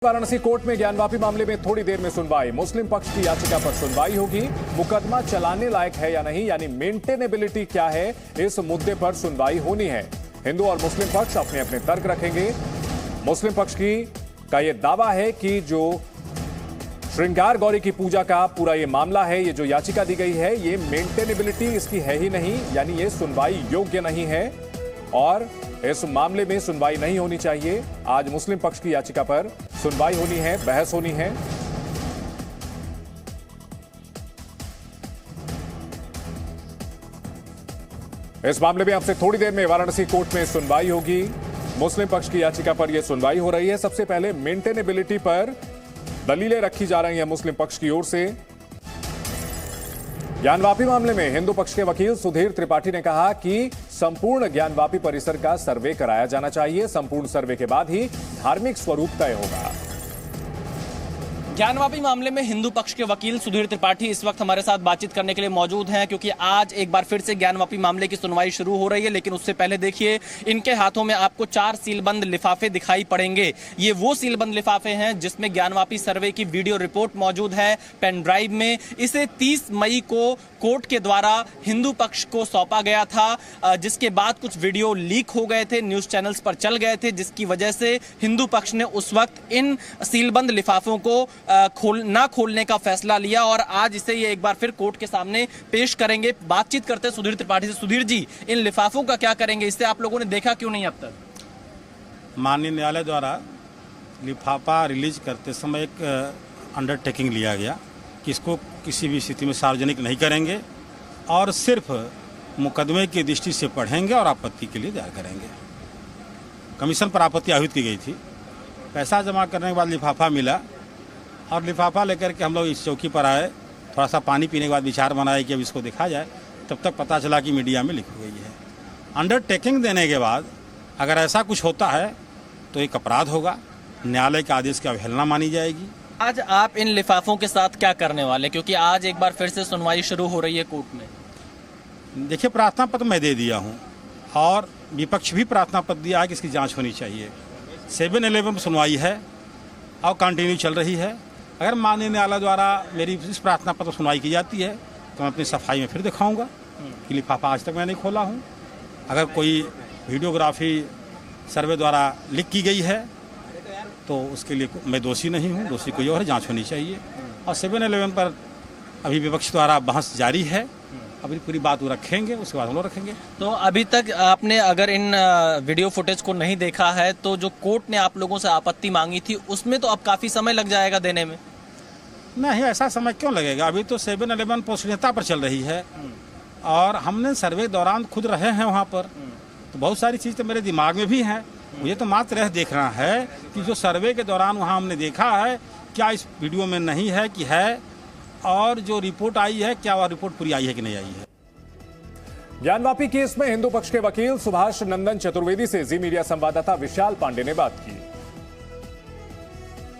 Varanasi court में ज्ञानवापी मामले में थोड़ी देर में सुनवाई। मुस्लिम पक्ष की याचिका पर सुनवाई होगी। मुकदमा चलाने लायक है या नहीं, यानी मेंटेनेबिलिटी क्या है, इस मुद्दे पर सुनवाई होनी है। हिंदू और मुस्लिम पक्ष अपने अपने तर्क रखेंगे। मुस्लिम पक्ष का यह दावा है कि जो श्रृंगार गौरी की पूजा का पूरा ये मामला है, ये जो याचिका दी गई है, ये मेंटेनेबिलिटी इसकी है ही नहीं, यानी ये सुनवाई योग्य नहीं है और इस मामले में सुनवाई नहीं होनी चाहिए। आज मुस्लिम पक्ष की याचिका पर सुनवाई होनी है, बहस होनी है। इस मामले में अब से थोड़ी देर में वाराणसी कोर्ट में सुनवाई होगी। मुस्लिम पक्ष की याचिका पर यह सुनवाई हो रही है। सबसे पहले मेंटेनेबिलिटी पर दलीलें रखी जा रही हैं मुस्लिम पक्ष की ओर से। ज्ञानवापी मामले में हिंदू पक्ष के वकील सुधीर त्रिपाठी ने कहा कि संपूर्ण ज्ञानवापी परिसर का सर्वे कराया जाना चाहिए। संपूर्ण सर्वे के बाद ही धार्मिक स्वरूप तय होगा। ज्ञानवापी मामले में हिंदू पक्ष के वकील सुधीर त्रिपाठी इस वक्त हमारे साथ बातचीत करने के लिए मौजूद हैं, क्योंकि आज एक बार फिर से ज्ञानवापी मामले की सुनवाई शुरू हो रही है। लेकिन उससे पहले देखिए, इनके हाथों में आपको 4 सीलबंद लिफाफे दिखाई पड़ेंगे। ये वो सीलबंद लिफाफे हैं जिसमें ज्ञानवापी सर्वे की वीडियो रिपोर्ट मौजूद है पेन ड्राइव में। इसे 30 मई को कोर्ट के द्वारा हिंदू पक्ष को सौंपा गया था, जिसके बाद कुछ वीडियो लीक हो गए थे, न्यूज चैनल्स पर चल गए थे, जिसकी वजह से हिंदू पक्ष ने उस वक्त इन सीलबंद लिफाफों को ना खोलने का फैसला लिया और आज इसे ये एक बार फिर कोर्ट के सामने पेश करेंगे। बातचीत करते हैं सुधीर त्रिपाठी से। सुधीर जी, इन लिफाफों का क्या करेंगे? इससे आप लोगों ने देखा क्यों नहीं अब तक? माननीय न्यायालय द्वारा लिफाफा रिलीज करते समय एक अंडरटेकिंग लिया गया कि इसको किसी भी स्थिति में सार्वजनिक नहीं करेंगे और सिर्फ मुकदमे की दृष्टि से पढ़ेंगे और आपत्ति के लिए दायर करेंगे। कमीशन पर आपत्ति आहूत की गई थी। पैसा जमा करने के बाद लिफाफा मिला और लिफाफा लेकर के हम लोग इस चौकी पर आए। थोड़ा सा पानी पीने के बाद विचार बनाए कि अब इसको देखा जाए। तब तक पता चला कि मीडिया में लिखी गई है। अंडरटेकिंग देने के बाद अगर ऐसा कुछ होता है तो एक अपराध होगा, न्यायालय के आदेश की अवहेलना मानी जाएगी। आज आप इन लिफाफों के साथ क्या करने वाले, क्योंकि आज एक बार फिर से सुनवाई शुरू हो रही है कोर्ट में? देखिए, प्रार्थना पत्र मैं दे दिया हूँ और विपक्ष भी प्रार्थना पत्र दिया है कि इसकी जांच होनी चाहिए। 7-11 में सुनवाई है और कंटिन्यू चल रही है। अगर माननीय न्यायालय द्वारा मेरी इस प्रार्थना पत्र सुनवाई की जाती है तो मैं अपनी सफाई में फिर दिखाऊंगा कि लिफाफा आज तक मैं नहीं खोला हूँ। अगर कोई वीडियोग्राफी सर्वे द्वारा लीक की गई है तो उसके लिए मैं दोषी नहीं हूँ, दोषी कोई और है, जांच होनी चाहिए। और 7-11 पर अभी विपक्ष द्वारा बहस जारी है। अभी पूरी बात वो रखेंगे, उसके बाद हम लोग रखेंगे। तो अभी तक आपने अगर इन वीडियो फुटेज को नहीं देखा है तो जो कोर्ट ने आप लोगों से आपत्ति मांगी थी उसमें तो अब काफ़ी समय लग जाएगा देने में। नहीं, ऐसा समय क्यों लगेगा? अभी तो 7-11 पोषणीयता पर चल रही है और हमने सर्वे के दौरान खुद रहे हैं वहाँ पर, तो बहुत सारी चीज़ तो मेरे दिमाग में भी हैं। मुझे तो मात्र यह देखना है कि जो सर्वे के दौरान वहाँ हमने देखा है क्या इस वीडियो में नहीं है कि है, और जो रिपोर्ट आई है क्या वह रिपोर्ट पूरी आई है कि नहीं आई है। ज्ञानवापी केस में हिंदू पक्ष के वकील सुभाष नंदन चतुर्वेदी से जी मीडिया संवाददाता विशाल पांडे ने बात की।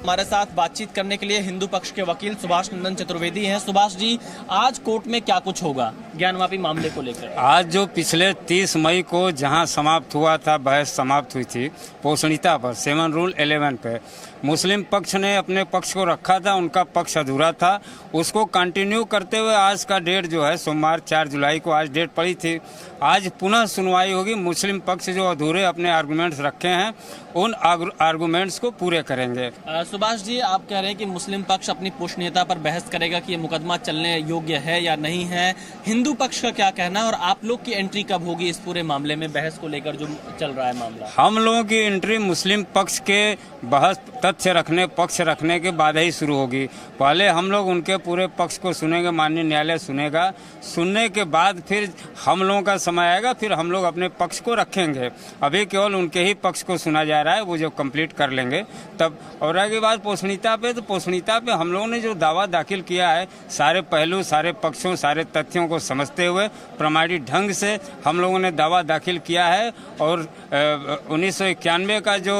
हमारे साथ बातचीत करने के लिए हिंदू पक्ष के वकील सुभाष नंदन चतुर्वेदी हैं। सुभाष जी, आज कोर्ट में क्या कुछ होगा ज्ञानवापी मामले को लेकर? आज जो पिछले 30 मई को जहां समाप्त हुआ था, बहस समाप्त हुई थी पोषणीयता पर, 7 रूल 11 पे, मुस्लिम पक्ष ने अपने पक्ष को रखा था, उनका पक्ष अधूरा था। उसको कंटिन्यू करते हुए आज का डेट जो है सोमवार 4 जुलाई को आज डेट पड़ी थी। आज पुनः सुनवाई होगी। मुस्लिम पक्ष जो अधूरे अपने आर्गुमेंट्स रखे हैं उन आर्गुमेंट्स को पूरे करेंगे। सुभाष जी, आप कह रहे हैं कि मुस्लिम पक्ष अपनी पोषणीयता पर बहस करेगा कि ये मुकदमा चलने योग्य है या नहीं है। हिंदू पक्ष का क्या कहना है और आप लोग की एंट्री कब होगी इस पूरे मामले में, बहस को लेकर जो चल रहा है मामला? हम लोगों की एंट्री मुस्लिम पक्ष के बहस तथ्य रखने, पक्ष रखने के बाद ही शुरू होगी। पहले हम लोग उनके पूरे पक्ष को सुनेंगे, माननीय न्यायालय सुनेगा। सुनने के बाद फिर हम लोगों का समय आएगा, फिर हम लोग अपने पक्ष को रखेंगे। अभी केवल उनके ही पक्ष को सुना जा रहा है, वो जो कंप्लीट कर लेंगे तब। और आगे बात पोषणीयता पे हम लोगों ने जो दावा दाखिल किया है, सारे पहलू, सारे पक्षों, सारे तथ्यों को समझते हुए प्रमाणिक ढंग से हम लोगों ने दावा दाखिल किया है। और 1991 का जो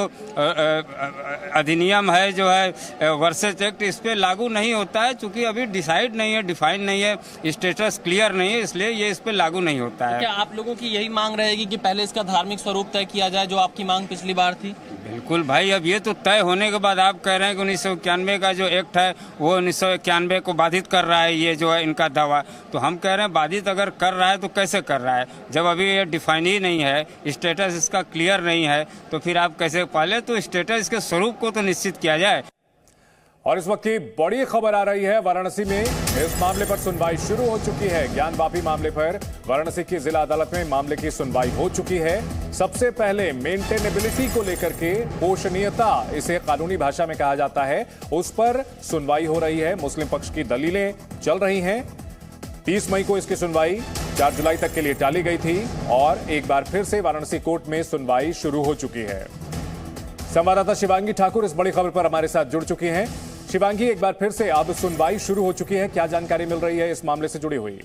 अधिनियम है, जो है वर्सेस एक्ट, इस पे लागू नहीं होता है, चूंकि अभी डिसाइड नहीं है, डिफाइन नहीं है, स्टेटस क्लियर नहीं है, इसलिए ये इस पे लागू नहीं होता है। क्या आप लोगों की यही मांग रहेगी कि पहले इसका धार्मिक स्वरूप तय किया जाए, जो आपकी मांग पिछली बार थी? बिल्कुल भाई, अब ये तो तय होने के बाद आप कह रहे हैं कि 1991 का जो एक्ट है वो 1991 को बाधित कर रहा है, ये जो है इनका दावा। तो हम कह रहे हैं बाधित अगर कर रहा है तो कैसे कर रहा है, जब अभी ये डिफाइन ही नहीं है, स्टेटस इसका क्लियर नहीं है, तो फिर आप कैसे? पहले तो स्टेटस इसके स्वरूप को तो निश्चित किया जाए। और इस वक्त की बड़ी खबर आ रही है, वाराणसी में इस मामले पर सुनवाई शुरू हो चुकी है। ज्ञानवापी मामले पर वाराणसी की जिला अदालत में मामले की सुनवाई हो चुकी है। सबसे पहले मेंटेनेबिलिटी को लेकर के, पोषणीयता इसे कानूनी भाषा में कहा जाता है, उस पर सुनवाई हो रही है। मुस्लिम पक्ष की दलीलें चल रही हैं। 30 मई को इसकी सुनवाई 4 जुलाई तक के लिए टाली गई थी और एक बार फिर से वाराणसी कोर्ट में सुनवाई शुरू हो चुकी है। संवाददाता शिवांगी ठाकुर इस बड़ी खबर पर हमारे साथ जुड़ चुकी हैं। शिवांगी, एक बार फिर से अब सुनवाई शुरू हो चुकी है, क्या जानकारी मिल रही है इस मामले से जुड़ी हुई?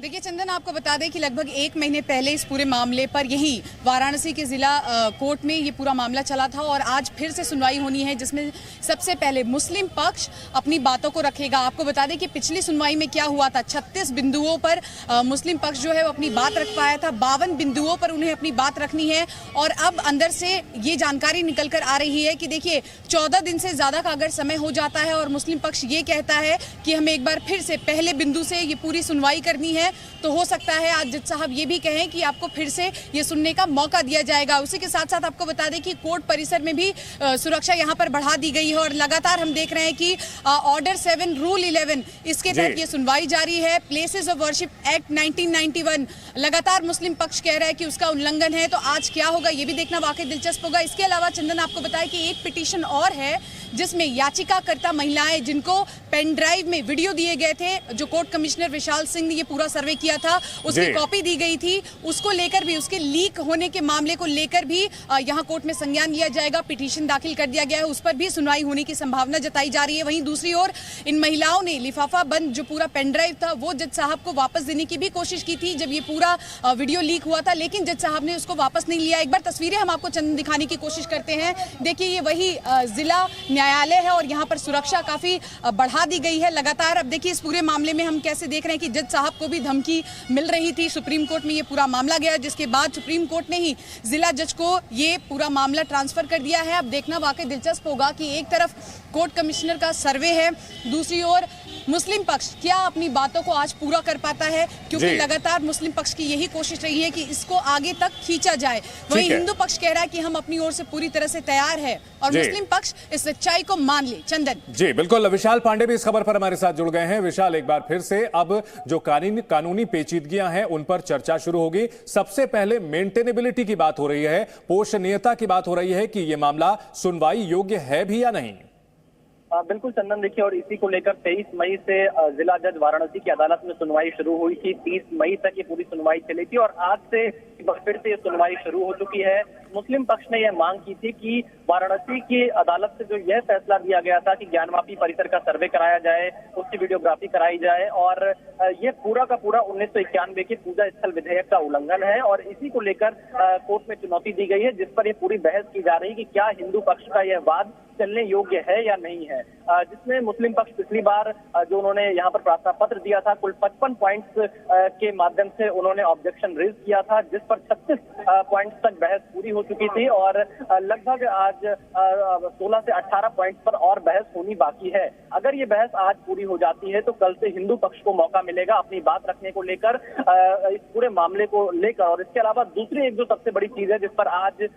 देखिए चंदन, आपको बता दें कि लगभग 1 महीने पहले इस पूरे मामले पर यही वाराणसी के जिला कोर्ट में ये पूरा मामला चला था और आज फिर से सुनवाई होनी है, जिसमें सबसे पहले मुस्लिम पक्ष अपनी बातों को रखेगा। आपको बता दें कि पिछली सुनवाई में क्या हुआ था, 36 बिंदुओं पर मुस्लिम पक्ष जो है वो अपनी बात रख पाया था, 52 बिंदुओं पर उन्हें अपनी बात रखनी है। और अब अंदर से ये जानकारी निकल कर आ रही है कि देखिए 14 दिन से ज्यादा का अगर समय हो जाता है और मुस्लिम पक्ष ये कहता है कि हमें एक बार फिर से पहले बिंदु से ये पूरी सुनवाई करनी है, तो हो सकता है आज जज साहब ये भी कहें कि आपको फिर से ये सुनने का मौका दिया जाएगा। उसी के साथ साथ आपको बता दें कि कोर्ट परिसर में भी सुरक्षा यहाँ पर बढ़ा दी गई है और लगातार हम देख रहे हैं कि ऑर्डर 7 रूल 11 इसके तहत ये सुनवाई जारी है। प्लेसेस ऑफ वर्शिप एक्ट 1991 लगातार मुस्लिम पक्ष कह रहा है कि उसका उल्लंघन है, तो आज क्या होगा ये भी देखना वाकई दिलचस्प होगा। इसके अलावा चंदन, आपको बताया कि एक पिटीशन और है जिसमें याचिकाकर्ता महिलाएं जिनको पेन ड्राइव में वीडियो दिए गए थे, जो कोर्ट कमिश्नर विशाल सिंह ने ये पूरा सर्वे किया था, उसकी कॉपी दी गई थी, उसको लेकर भी, उसके लीक होने के मामले को लेकर भी यहां कोर्ट में संज्ञान लिया जाएगा। पिटीशन दाखिल कर दिया गया है, उस पर भी सुनवाई होने की संभावना जताई जा रही है। वहीं दूसरी ओर इन महिलाओं ने लिफाफा बंद जो पूरा पेन ड्राइव था वो जज साहब को वापस देने की भी कोशिश की थी जब ये पूरा वीडियो लीक हुआ था, लेकिन जज साहब ने उसको वापस नहीं लिया। एक बार तस्वीरें हम आपको चंद दिखाने की कोशिश करते हैं। देखिए ये वही जिला न्यायालय है और यहाँ पर सुरक्षा काफी बढ़ा दी गई है लगातार। अब देखिए इस पूरे मामले में हम कैसे देख रहे हैं कि जज साहब को भी धमकी मिल रही थी। सुप्रीम कोर्ट में ये पूरा मामला गया, जिसके बाद सुप्रीम कोर्ट ने ही जिला जज को ये पूरा मामला ट्रांसफर कर दिया है। अब देखना वाकई दिलचस्प होगा कि एक तरफ कोर्ट कमिश्नर का सर्वे है, दूसरी ओर मुस्लिम पक्ष क्या अपनी बातों को आज पूरा कर पाता है, क्योंकि लगातार मुस्लिम पक्ष की यही कोशिश रही है कि इसको आगे तक खींचा जाए। वहीं हिंदू पक्ष कह रहा है कि हम अपनी ओर से पूरी तरह से तैयार है और मुस्लिम पक्ष इस सच्चाई को मान ले। चंदन जी बिल्कुल, विशाल पांडे भी इस खबर पर हमारे साथ जुड़ गए हैं। विशाल, एक बार फिर से अब जो कानूनी पेचीदगियां हैं उन पर चर्चा शुरू होगी। सबसे पहले मेंटेनेबिलिटी की बात हो रही है, पोषणीयता की बात हो रही है कि यह मामला सुनवाई योग्य है भी या नहीं। बिल्कुल चंदन, देखिए और इसी को लेकर 23 मई से जिला जज वाराणसी की अदालत में सुनवाई शुरू हुई थी। 30 मई तक ये पूरी सुनवाई चली थी और आज से फिर से सुनवाई शुरू हो चुकी है। मुस्लिम पक्ष ने यह मांग की थी कि वाराणसी की अदालत से जो यह फैसला दिया गया था कि ज्ञानवापी परिसर का सर्वे कराया जाए, उसकी वीडियोग्राफी कराई जाए और ये पूरा का पूरा 1991 के पूजा स्थल विधेयक का उल्लंघन है और इसी को लेकर कोर्ट में चुनौती दी गई है, जिस पर यह पूरी बहस की जा रही है कि क्या हिंदू पक्ष का यह वाद चलने योग्य है या नहीं है। जिसमें मुस्लिम पक्ष पिछली बार जो उन्होंने यहाँ पर प्रार्थना पत्र दिया था, कुल 55 पॉइंट्स के माध्यम से उन्होंने ऑब्जेक्शन रेज किया था, जिस पर 36 पॉइंट्स तक बहस पूरी हो चुकी थी और लगभग आज 16 से 18 पॉइंट्स पर और बहस होनी बाकी है। अगर ये बहस आज पूरी हो जाती है तो कल से हिंदू पक्ष को मौका मिलेगा अपनी बात रखने को लेकर, इस पूरे मामले को लेकर। और इसके अलावा दूसरी एक जो सबसे बड़ी चीज है जिस पर आज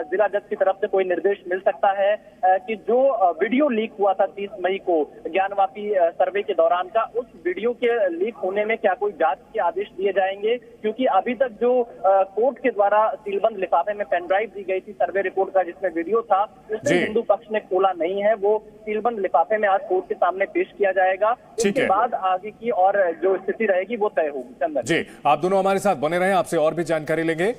जिला जज की तरफ से कोई निर्देश मिल सकता है कि जो वीडियो लीक हुआ था 30 मई को ज्ञानवापी सर्वे के दौरान का, उस वीडियो के लीक होने में क्या कोई जांच के आदेश दिए जाएंगे, क्योंकि अभी तक जो कोर्ट के द्वारा सीलबंद लिफाफे में पेन ड्राइव दी गई थी सर्वे रिपोर्ट का जिसमें वीडियो था, उसे हिंदू पक्ष ने खोला नहीं है। वो सीलबंद लिफाफे में आज कोर्ट के सामने पेश किया जाएगा। उसके बाद आगे की और जो स्थिति रहेगी वो तय होगी। चंदन जी, आप दोनों हमारे साथ बने रहे, आपसे और भी जानकारी लेंगे।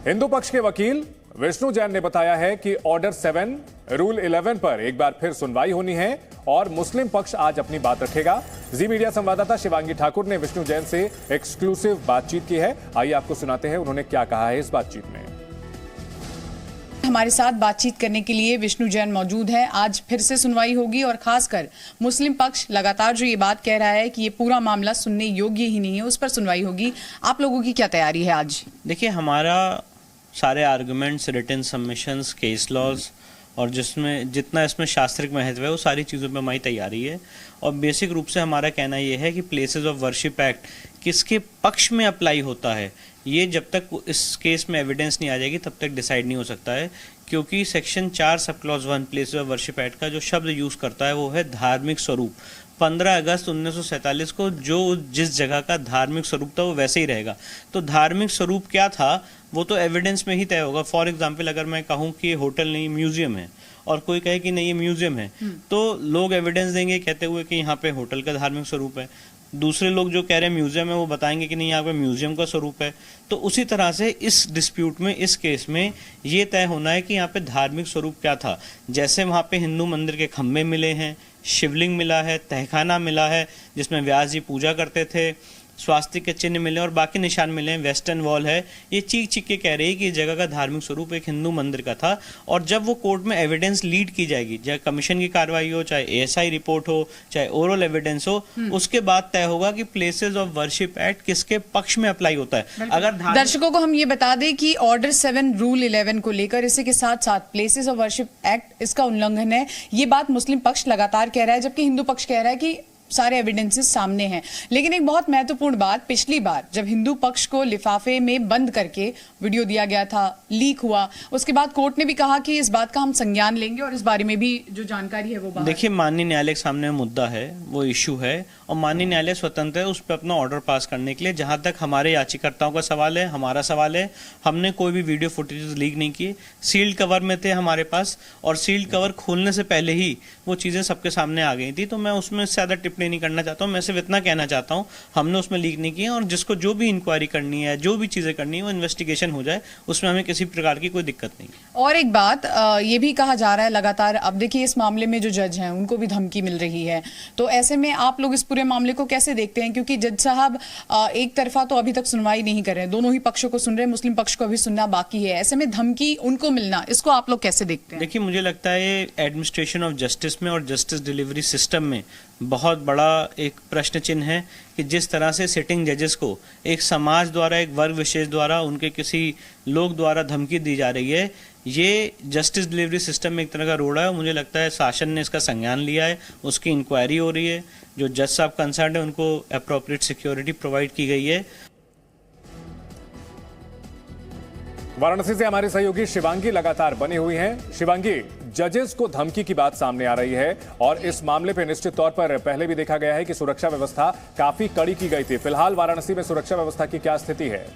हिंदू पक्ष के वकील विष्णु जैन ने बताया है कि ऑर्डर 7 रूल 11 पर एक बार फिर सुनवाई होनी है और मुस्लिम पक्ष आज अपनी बात रखेगा। जी मीडिया संवाददाता शिवांगी ठाकुर ने विष्णु जैन से एक्सक्लूसिव बातचीत की है। आइए आपको सुनाते हैं उन्होंने क्या कहा है इस बातचीत में। हमारे साथ बातचीत करने के लिए विष्णु जैन मौजूद है। आज फिर से सुनवाई होगी और खासकर मुस्लिम पक्ष लगातार जो ये बात कह रहा है कि ये पूरा मामला सुनने योग्य ही नहीं है, उस पर सुनवाई होगी। आप लोगों की क्या तैयारी है आज? देखिए, हमारा सारे arguments, written submissions, case laws और जिसमें जितना इसमें शास्त्रिक महत्व है वो सारी चीज़ों पे हमारी तैयारी है। और बेसिक रूप से हमारा कहना ये है कि प्लेसेस ऑफ वर्शिप एक्ट किसके पक्ष में अप्लाई होता है, ये जब तक इस केस में एविडेंस नहीं आ जाएगी तब तक डिसाइड नहीं हो सकता है। क्योंकि section 4 sub clause 1 places of worship act का जो शब्द यूज़ करता है वो है धार्मिक स्वरूप। 15 अगस्त 1947 को जो जिस जगह का धार्मिक स्वरूप था वो वैसे ही रहेगा। तो धार्मिक स्वरूप क्या था वो तो एविडेंस में ही तय होगा। फॉर एग्जांपल, अगर मैं कहूँ कि होटल नहीं म्यूजियम है और कोई कहे कि नहीं ये म्यूजियम है, तो लोग एविडेंस देंगे कहते हुए कि यहाँ पे होटल का धार्मिक स्वरूप है। दूसरे लोग जो कह रहे हैं म्यूजियम है वो बताएंगे कि नहीं यहाँ पे म्यूजियम का स्वरूप है। तो उसी तरह से इस डिस्प्यूट में, इस केस में ये तय होना है कि यहाँ पे धार्मिक स्वरूप क्या था। जैसे वहाँ पे हिंदू मंदिर के खम्भे मिले हैं, शिवलिंग मिला है, तहखाना मिला है जिसमें व्यास जी पूजा करते थे, स्वास्तिक के चिन्ह मिले और बाकी निशान मिले हैं, वेस्टर्न वॉल है, ये चीख चीख के कह रही है कि इस जगह का धार्मिक स्वरूप एक हिंदू मंदिर का था। और जब वो कोर्ट में एविडेंस लीड की जाएगी, चाहे कमीशन की कार्रवाई हो, चाहे एएसआई रिपोर्ट हो, चाहे ओरल एविडेंस हो, उसके बाद तय होगा कि प्लेसेस ऑफ वर्शिप एक्ट किसके पक्ष में अप्लाई होता है। अगर दर्शकों को हम ये बता दें कि ऑर्डर 7 रूल 11 को लेकर इसी के साथ साथ प्लेसेस ऑफ वर्शिप एक्ट इसका उल्लंघन है, ये बात मुस्लिम पक्ष लगातार कह रहा है, जबकि हिंदू पक्ष कह रहा है कि सारे एविडेंसेस सामने हैं। लेकिन एक बहुत महत्वपूर्ण बात, पिछली बार जब हिंदू पक्ष को लिफाफे में बंद करके वीडियो दिया गया था, लीक हुआ, उसके बाद कोर्ट ने भी कहा कि इस बात का हम संज्ञान लेंगे और इस बारे में भी जो जानकारी है वो बाहर। देखिए, माननीय न्यायालय के सामने मुद्दा है, वो इशू है और माननीय न्यायालय स्वतंत्र है उस पर अपना ऑर्डर पास करने के लिए। जहां तक हमारे याचिकाकर्ताओं का सवाल है, हमारा सवाल है, हमने कोई भी वीडियो फुटेज लीक नहीं किए। सील्ड कवर में थे हमारे पास और सील्ड कवर खोलने से पहले ही वो चीजें सबके सामने आ गई थी। तो मैं उसमें ज्यादा टिप्पणी नहीं करना चाहता हूँ। मैं सिर्फ इतना कहना चाहता हूँ, हमने उसमें लीक नहीं किया और जिसको जो भी इंक्वायरी करनी है, जो भी चीजें करनी है, वो इन्वेस्टिगेशन हो जाए, उसमें हमें किसी प्रकार की कोई दिक्कत नहीं। और एक बात ये भी कहा जा रहा है लगातार, अब देखिए इस मामले में जो जज हैं उनको भी धमकी मिल रही है, तो ऐसे में आप लोग इस पूरे मामले को कैसे देखते हैं? क्योंकि जज साहब एक तरफा तो अभी तक सुनवाई नहीं कर रहे हैं, दोनों ही पक्षों को सुन रहे हैं, मुस्लिम पक्ष को अभी सुनना बाकी है। ऐसे में धमकी उनको मिलना, इसको आप लोग कैसे देखते हैं? देखिए, मुझे लगता है एडमिनिस्ट्रेशन ऑफ जस्टिस में और जस्टिस डिलीवरी सिस्टम में बहुत बड़ा एक प्रश्न चिन्ह है कि जिस तरह से सिटिंग जजेस को एक समाज द्वारा, एक वर्ग विशेष द्वारा, उनके किसी लोग द्वारा धमकी दी जा रही है, ये जस्टिस डिलीवरी सिस्टम में एक तरह का रोड़ा है। मुझे लगता है शासन ने इसका संज्ञान लिया है, उसकी इंक्वायरी हो रही है, जो जज साहब कंसर्न है उनको अप्रोप्रिएट सिक्योरिटी प्रोवाइड की गई है। वाराणसी से हमारे सहयोगी शिवांगी लगातार बनी हुई हैं। शिवांगी, जजेस को धमकी की बात सामने आ रही है और इस मामले पर निश्चित तौर पर पहले भी देखा गया है कि सुरक्षा व्यवस्था काफी कड़ी की गई थी। फिलहाल वाराणसी में सुरक्षा व्यवस्था की क्या स्थिति है?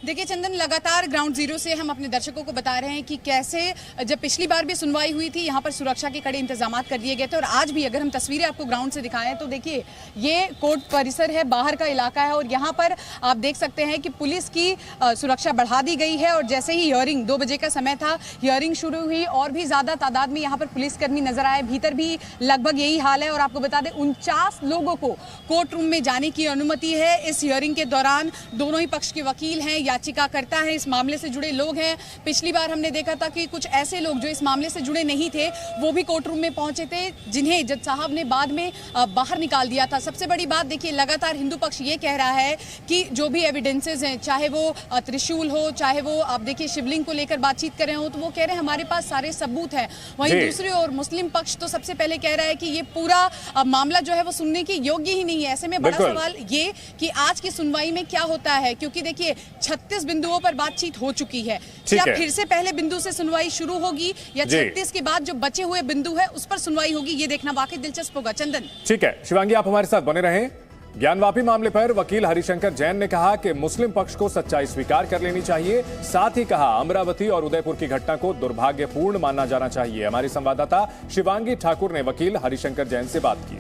देखिए चंदन, लगातार ग्राउंड जीरो से हम अपने दर्शकों को बता रहे हैं कि कैसे जब पिछली बार भी सुनवाई हुई थी यहाँ पर सुरक्षा के कड़े इंतजाम कर दिए गए थे और आज भी अगर हम तस्वीरें आपको ग्राउंड से दिखाएं तो देखिए ये कोर्ट परिसर है, बाहर का इलाका है और यहाँ पर आप देख सकते हैं कि पुलिस की सुरक्षा बढ़ा दी गई है। और जैसे ही हियरिंग 2 बजे का समय था, हियरिंग शुरू हुई और भी ज्यादा तादाद में यहाँ पर पुलिसकर्मी नजर आए। भीतर भी लगभग यही हाल है और आपको बता दें 49 लोगों को कोर्ट रूम में जाने की अनुमति है। इस हियरिंग के दौरान दोनों ही पक्ष के वकील हैं, याचिकाकर्ता है, इस मामले से जुड़े लोग हैं। पिछली बार हमने देखा था कि कुछ ऐसे लोग जो इस मामले से जुड़े नहीं थे वो भी कोर्ट रूम में पहुंचे थे, जिन्हें जज साहब ने बाद में बाहर निकाल दिया था। सबसे बड़ी बात देखिए, लगातार हिंदू पक्ष ये कह रहा है कि जो भी एविडेंसेस हैं, चाहे वो त्रिशूल हो, चाहे वो आप देखिए शिवलिंग को लेकर बातचीत कर रहे हो, तो वो कह रहे हैं हमारे पास सारे सबूत हैं। वहीं दूसरी ओर मुस्लिम पक्ष तो सबसे पहले कह रहा है कि ये पूरा मामला जो है वो सुनने की योग्य ही नहीं है। ऐसे में बड़ा सवाल ये कि आज की सुनवाई में क्या होता है, क्योंकि देखिए 36 बिंदुओं पर बातचीत हो चुकी है। क्या फिर से पहले बिंदु से सुनवाई शुरू होगी या 36 के बाद जो बचे हुए बिंदु है उस पर सुनवाई होगी, ये देखना वाकई दिलचस्प होगा। चंदन, ठीक है शिवांगी, आप हमारे साथ बने रहें। ज्ञानवापी मामले पर वकील हरिशंकर जैन ने कहा कि मुस्लिम पक्ष को सच्चाई स्वीकार कर लेनी चाहिए। साथ ही कहा अमरावती और उदयपुर की घटना को दुर्भाग्यपूर्ण मानना जाना चाहिए। हमारी संवाददाता शिवांगी ठाकुर ने वकील हरिशंकर जैन से बात की।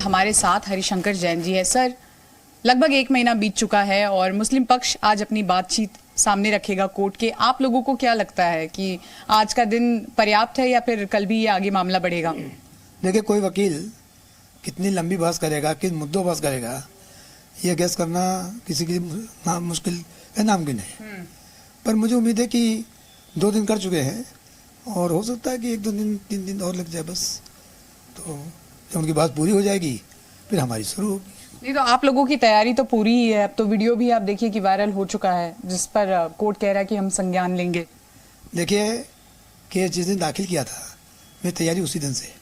हमारे साथ हरिशंकर जैन जी है। सर, लगभग 1 महीना बीत चुका है और मुस्लिम पक्ष आज अपनी बातचीत सामने रखेगा कोर्ट के। आप लोगों को क्या लगता है कि आज का दिन पर्याप्त है या फिर कल भी ये आगे मामला बढ़ेगा? देखिए, कोई वकील कितनी लंबी बहस करेगा, किस मुद्दों बहस करेगा, ये गैस करना किसी की मुश्किल है, नामुमकिन है। पर मुझे उम्मीद है कि 2 दिन कर चुके हैं और हो सकता है कि 1-2 दिन 3 दिन और लग जाए बस। तो जब उनकी बात पूरी हो जाएगी फिर हमारी शुरू होगी। नहीं तो आप लोगों की तैयारी तो पूरी ही है। अब तो वीडियो भी आप देखिए कि वायरल हो चुका है जिस पर कोर्ट कह रहा है कि हम संज्ञान लेंगे। देखिए, केस जिस दिन दाखिल किया था मेरी तैयारी उसी दिन से,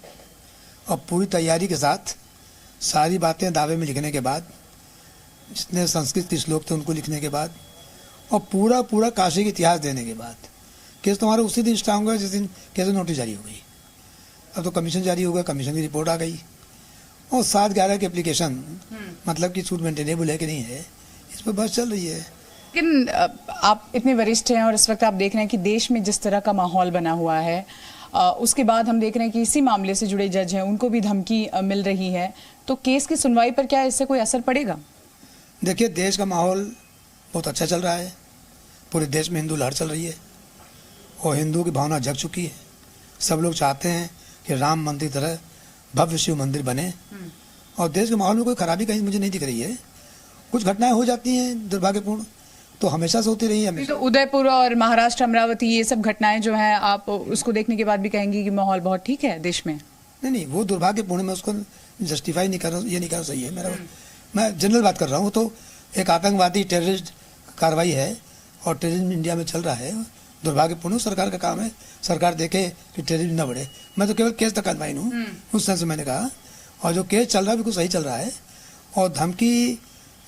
और पूरी तैयारी के साथ सारी बातें दावे में लिखने के बाद, जितने संस्कृत के श्लोक थे उनको लिखने के बाद, और पूरा काशी का इतिहास देने के बाद केस तो हमारा उसी दिन स्टार्ट होगा जिस दिन केस नोटिस जारी हो गई। अब तो कमीशन जारी हो गया, कमीशन की रिपोर्ट आ गई और 7/11 की एप्लीकेशन, मतलब कि सूट मेंटेनेबल है कि नहीं है, इस पर बहस चल रही है। लेकिन आप इतने वरिष्ठ हैं और इस वक्त आप देख रहे हैं कि देश में जिस तरह का माहौल बना हुआ है, उसके बाद हम देख रहे हैं कि इसी मामले से जुड़े जज हैं उनको भी धमकी मिल रही है, तो केस की सुनवाई पर क्या इससे कोई असर पड़ेगा? देखिए, देश का माहौल बहुत अच्छा चल रहा है। पूरे देश में हिंदू लहर चल रही है और हिंदू की भावना जग चुकी है। सब लोग चाहते हैं कि राम मंदिर तरह भव्य शिव मंदिर बने, और देश के माहौल में कोई खराबी कहीं मुझे नहीं दिख रही है। कुछ घटनाएं हो जाती हैं दुर्भाग्यपूर्ण, तो हमेशा से होती रही है। तो उदयपुर और महाराष्ट्र अमरावती ये सब घटनाएं जो हैं, आप उसको देखने के बाद भी कहेंगे कि माहौल बहुत ठीक है देश में? नहीं, वो दुर्भाग्यपूर्ण, मैं उसको जस्टिफाई नहीं कर रहा हूँ, ये नहीं कहना सही है। मैं जनरल बात कर रहा हूँ। तो एक आतंकवादी टेररिस्ट कार्रवाई है और टेररिज्म इंडिया में चल रहा है, दुर्भाग्यपूर्ण। सरकार का काम है, सरकार देखे कि टेररिज्म न बढ़े। मैं तो केवल केस तक कन्फाइन हूँ, उस तरह से मैंने कहा। और जो केस चल रहा है बिल्कुल सही चल रहा है, और धमकी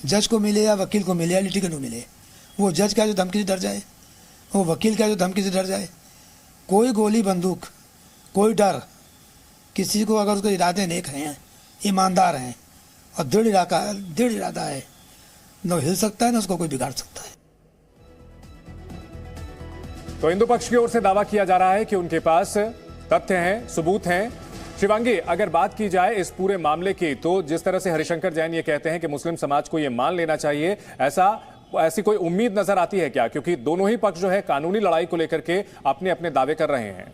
जज को मिले या वकील को मिले या लिटिगेंट को मिले, वो जज क्या जो धमकी से डर जाए, वो वकील क्या जो धमकी से डर जाए। कोई गोली बंदूक, कोई डर किसी को, अगर उसके इरादे नेक हैं, ईमानदार हैं और दृढ़ इरादा है, न हिल सकता है न उसको कोई बिगाड़ सकता है। तो हिंदू पक्ष की ओर से दावा किया जा रहा है कि उनके पास तथ्य हैं, सबूत हैं। शिवांगी, अगर बात की जाए इस पूरे मामले की, तो जिस तरह से हरिशंकर जैन ये कहते हैं कि मुस्लिम समाज को ये मान लेना चाहिए, ऐसी कोई उम्मीद नजर आती है क्या? क्योंकि दोनों ही पक्ष जो है कानूनी लड़ाई को लेकर के अपने अपने दावे कर रहे हैं।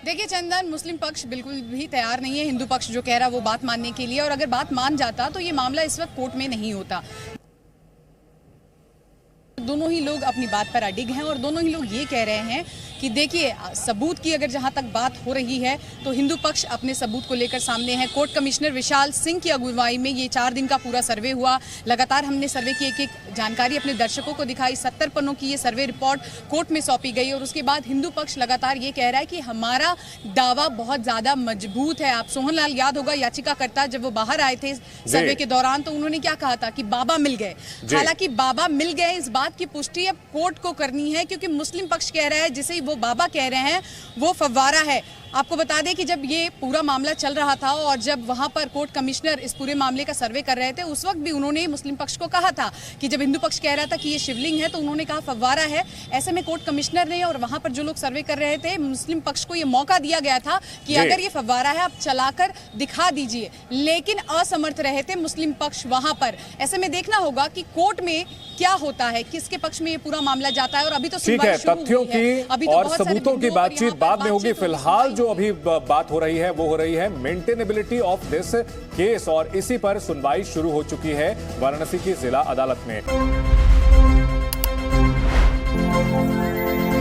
देखिए चंदन, मुस्लिम पक्ष बिल्कुल भी तैयार नहीं है हिंदू पक्ष जो कह रहा है वो बात मानने के लिए, और अगर बात मान जाता तो ये मामला इस वक्त कोर्ट में नहीं होता। दोनों ही लोग अपनी बात पर अडिग हैं और दोनों ही लोग ये कह रहे हैं कि देखिए, सबूत की अगर जहां तक बात हो रही है तो हिंदू पक्ष अपने सबूत को लेकर सामने है। कोर्ट कमिश्नर विशाल सिंह की अगुवाई में ये 4 दिन का पूरा सर्वे हुआ। लगातार हमने सर्वे की एक जानकारी अपने दर्शकों को दिखाई। 70 पन्नों की ये सर्वे रिपोर्ट कोर्ट में सौंपी गई और उसके बाद हिंदू पक्ष लगातार ये कह रहा है कि हमारा दावा बहुत ज्यादा मजबूत है। आप सोहनलाल याद होगा याचिकाकर्ता जब वो बाहर आए थे सर्वे के दौरान, तो उन्होंने क्या कहा था कि बाबा मिल गए। हालांकि बाबा मिल गए इस बात की पुष्टि अब कोर्ट को करनी है, क्योंकि मुस्लिम पक्ष कह रहा है जिसे वो बाबा कह रहे हैं वो फव्वारा है। आपको बता दें कि जब ये पूरा मामला चल रहा था और जब वहां पर कोर्ट कमिश्नर इस पूरे मामले का सर्वे कर रहे थे, उस वक्त भी उन्होंने मुस्लिम पक्ष को कहा था कि जब हिंदू पक्ष कह रहा था कि ये शिवलिंग है तो उन्होंने कहा फव्वारा है। ऐसे में कोर्ट कमिश्नर ने और वहां पर जो लोग सर्वे कर रहे थे, मुस्लिम पक्ष को ये मौका दिया गया था कि अगर ये फव्वारा है आप चलाकर दिखा दीजिए, लेकिन असमर्थ रहे थे मुस्लिम पक्ष वहां पर। ऐसे में देखना होगा कि कोर्ट में क्या होता है, किसके पक्ष में ये पूरा मामला जाता है। और अभी तो ठीक है, तथ्यों की और सबूतों की बातचीत बाद में होगी। फिलहाल जो अभी बात हो रही है वो हो रही है मेंटेनेबिलिटी ऑफ दिस केस, और इसी पर सुनवाई शुरू हो चुकी है वाराणसी की जिला अदालत में।